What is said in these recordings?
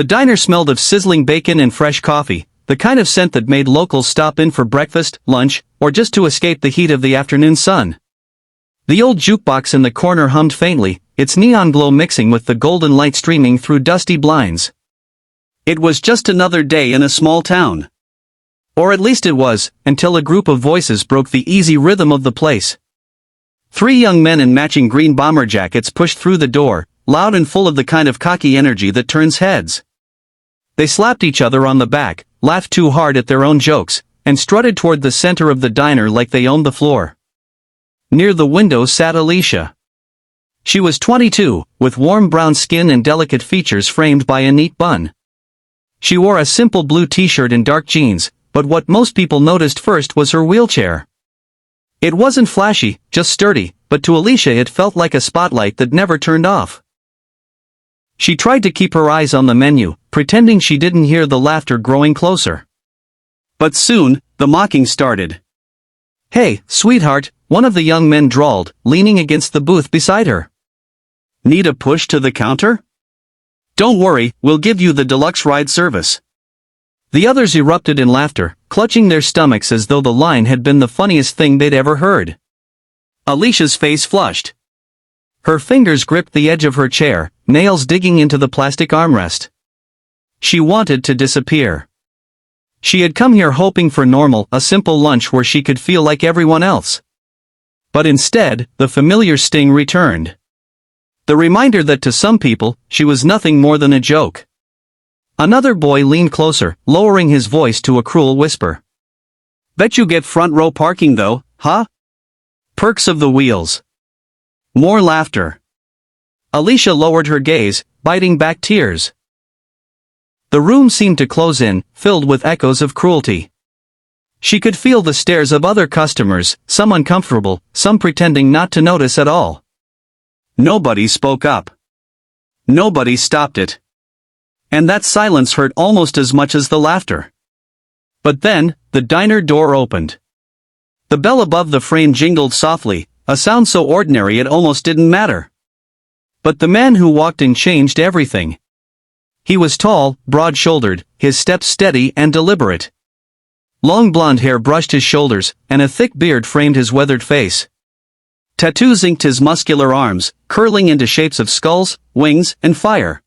The diner smelled of sizzling bacon and fresh coffee, the kind of scent that made locals stop in for breakfast, lunch, or just to escape the heat of the afternoon sun. The old jukebox in the corner hummed faintly, its neon glow mixing with the golden light streaming through dusty blinds. It was just another day in a small town. Or at least it was, until a group of voices broke the easy rhythm of the place. 3 young men in matching green bomber jackets pushed through the door, loud and full of the kind of cocky energy that turns heads. They slapped each other on the back, laughed too hard at their own jokes, and strutted toward the center of the diner like they owned the floor. Near the window sat Alicia. She was 22, with warm brown skin and delicate features framed by a neat bun. She wore a simple blue t-shirt and dark jeans, but what most people noticed first was her wheelchair. It wasn't flashy, just sturdy, but to Alicia it felt like a spotlight that never turned off. She tried to keep her eyes on the menu, pretending she didn't hear the laughter growing closer. But soon, the mocking started. "Hey, sweetheart," one of the young men drawled, leaning against the booth beside her. "Need a push to the counter? Don't worry, we'll give you the deluxe ride service." The others erupted in laughter, clutching their stomachs as though the line had been the funniest thing they'd ever heard. Alicia's face flushed. Her fingers gripped the edge of her chair, nails digging into the plastic armrest. She wanted to disappear. She had come here hoping for normal, a simple lunch where she could feel like everyone else. But instead, the familiar sting returned. The reminder that to some people, she was nothing more than a joke. Another boy leaned closer, lowering his voice to a cruel whisper. "Bet you get front row parking though, huh? Perks of the wheels." More laughter. Alicia lowered her gaze, biting back tears. The room seemed to close in, filled with echoes of cruelty. She could feel the stares of other customers, some uncomfortable, some pretending not to notice at all. Nobody spoke up. Nobody stopped it. And that silence hurt almost as much as the laughter. But then, the diner door opened. The bell above the frame jingled softly, a sound so ordinary it almost didn't matter. But the man who walked in changed everything. He was tall, broad-shouldered, his steps steady and deliberate. Long blonde hair brushed his shoulders, and a thick beard framed his weathered face. Tattoos inked his muscular arms, curling into shapes of skulls, wings, and fire.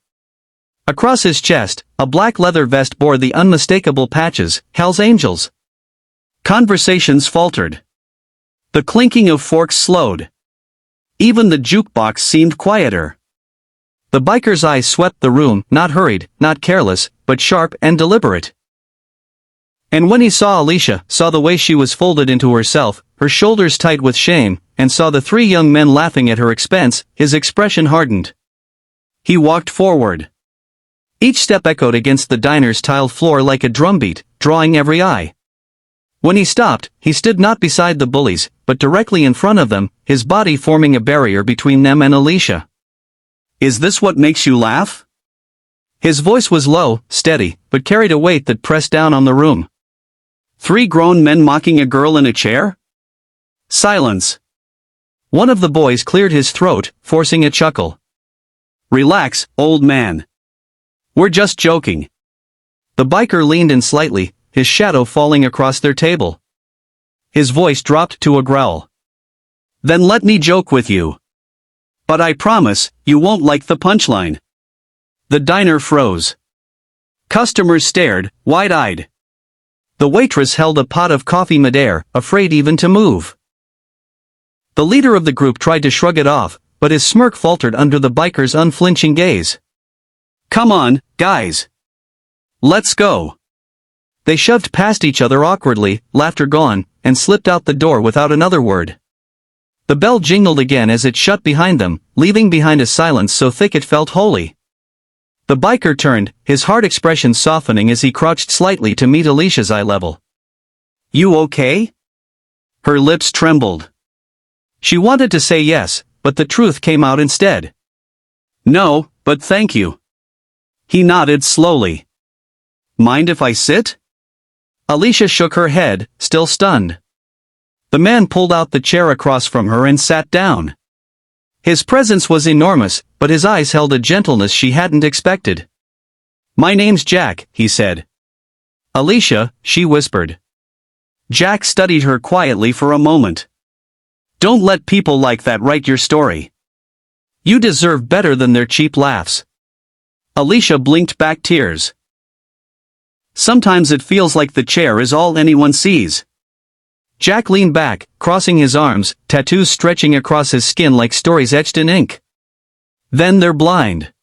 Across his chest, a black leather vest bore the unmistakable patches, Hell's Angels. Conversations faltered. The clinking of forks slowed. Even the jukebox seemed quieter. The biker's eyes swept the room, not hurried, not careless, but sharp and deliberate. And when he saw Alicia, saw the way she was folded into herself, her shoulders tight with shame, and saw the 3 young men laughing at her expense, his expression hardened. He walked forward. Each step echoed against the diner's tiled floor like a drumbeat, drawing every eye. When he stopped, he stood not beside the bullies, but directly in front of them, his body forming a barrier between them and Alicia. "Is this what makes you laugh?" His voice was low, steady, but carried a weight that pressed down on the room. 3 grown men mocking a girl in a chair? Silence. One of the boys cleared his throat, forcing a chuckle. "Relax, old man. We're just joking." The biker leaned in slightly, his shadow falling across their table. His voice dropped to a growl. "Then let me joke with you. But I promise, you won't like the punchline." The diner froze. Customers stared, wide-eyed. The waitress held a pot of coffee midair, afraid even to move. The leader of the group tried to shrug it off, but his smirk faltered under the biker's unflinching gaze. "Come on, guys. Let's go." They shoved past each other awkwardly, laughter gone, and slipped out the door without another word. The bell jingled again as it shut behind them, leaving behind a silence so thick it felt holy. The biker turned, his hard expression softening as he crouched slightly to meet Alicia's eye level. "You okay?" Her lips trembled. She wanted to say yes, but the truth came out instead. "No, but thank you." He nodded slowly. "Mind if I sit?" Alicia shook her head, still stunned. The man pulled out the chair across from her and sat down. His presence was enormous, but his eyes held a gentleness she hadn't expected. My name's Jack, he said. Alicia, she whispered. Jack studied her quietly for a moment. Don't let people like that write your story. You deserve better than their cheap laughs. Alicia blinked back tears. Sometimes it feels like the chair is all anyone sees. Jack leaned back, crossing his arms, tattoos stretching across his skin like stories etched in ink. Then they're blind.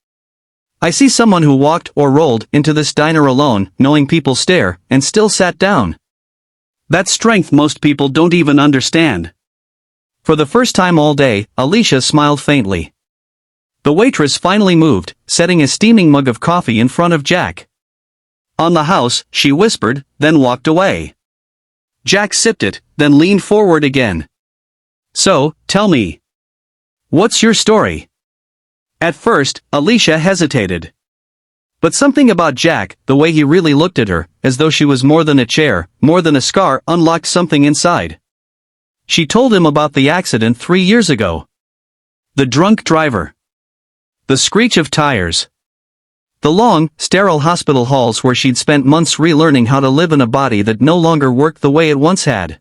I see someone who walked or rolled into this diner alone, knowing people stare, and still sat down. That strength most people don't even understand. For the first time all day, Alicia smiled faintly. The waitress finally moved, setting a steaming mug of coffee in front of Jack. On the house, she whispered, then walked away. Jack sipped it, then leaned forward again. So, tell me. What's your story? At first, Alicia hesitated. But something about Jack, the way he really looked at her, as though she was more than a chair, more than a scar, unlocked something inside. She told him about the accident 3 years ago. The drunk driver. The screech of tires. The long, sterile hospital halls where she'd spent months relearning how to live in a body that no longer worked the way it once had.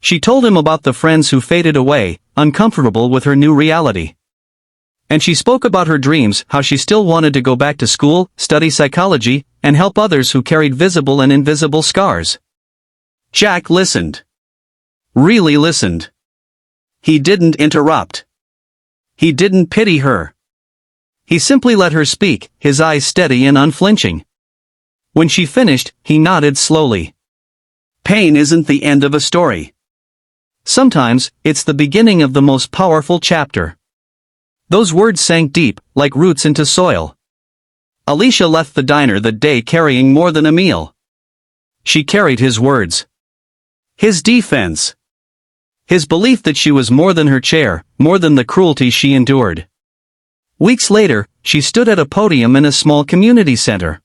She told him about the friends who faded away, uncomfortable with her new reality. And she spoke about her dreams, how she still wanted to go back to school, study psychology, and help others who carried visible and invisible scars. Jack listened. Really listened. He didn't interrupt. He didn't pity her. He simply let her speak, his eyes steady and unflinching. When she finished, he nodded slowly. Pain isn't the end of a story. Sometimes, it's the beginning of the most powerful chapter. Those words sank deep, like roots into soil. Alicia left the diner that day carrying more than a meal. She carried his words. His defense. His belief that she was more than her chair, more than the cruelty she endured. Weeks later, she stood at a podium in a small community center.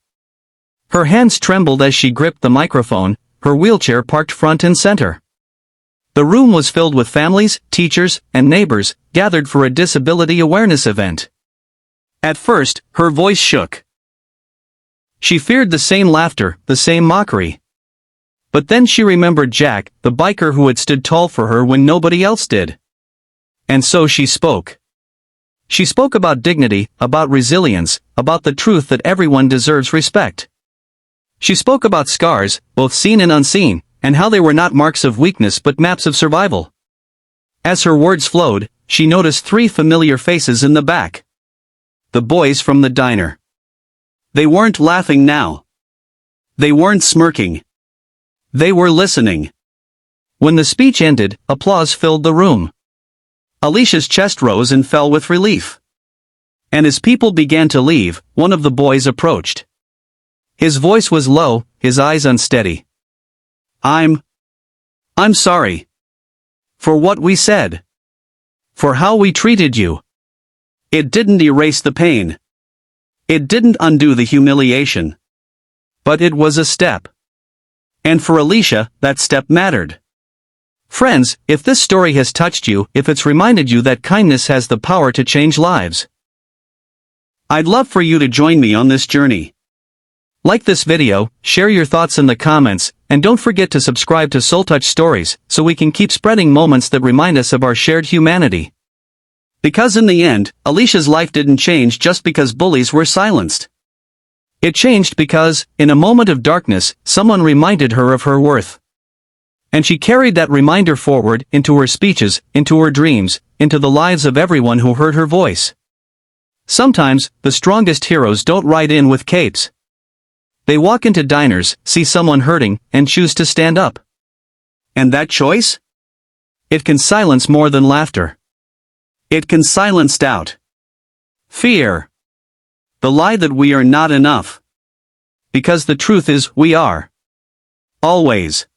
Her hands trembled as she gripped the microphone, her wheelchair parked front and center. The room was filled with families, teachers, and neighbors, gathered for a disability awareness event. At first, her voice shook. She feared the same laughter, the same mockery. But then she remembered Jack, the biker who had stood tall for her when nobody else did. And so she spoke. She spoke about dignity, about resilience, about the truth that everyone deserves respect. She spoke about scars, both seen and unseen, and how they were not marks of weakness but maps of survival. As her words flowed, she noticed 3 familiar faces in the back. The boys from the diner. They weren't laughing now. They weren't smirking. They were listening. When the speech ended, applause filled the room. Alicia's chest rose and fell with relief. And as people began to leave, one of the boys approached. His voice was low, his eyes unsteady. I'm sorry. For what we said. For how we treated you. It didn't erase the pain. It didn't undo the humiliation. But it was a step. And for Alicia, that step mattered. Friends, if this story has touched you, if it's reminded you that kindness has the power to change lives, I'd love for you to join me on this journey. Like this video, share your thoughts in the comments, and don't forget to subscribe to Soul Touch Stories, so we can keep spreading moments that remind us of our shared humanity. Because in the end, Alicia's life didn't change just because bullies were silenced. It changed because, in a moment of darkness, someone reminded her of her worth. And she carried that reminder forward, into her speeches, into her dreams, into the lives of everyone who heard her voice. Sometimes, the strongest heroes don't ride in with capes. They walk into diners, see someone hurting, and choose to stand up. And that choice? It can silence more than laughter. It can silence doubt. Fear. The lie that we are not enough. Because the truth is, we are. Always.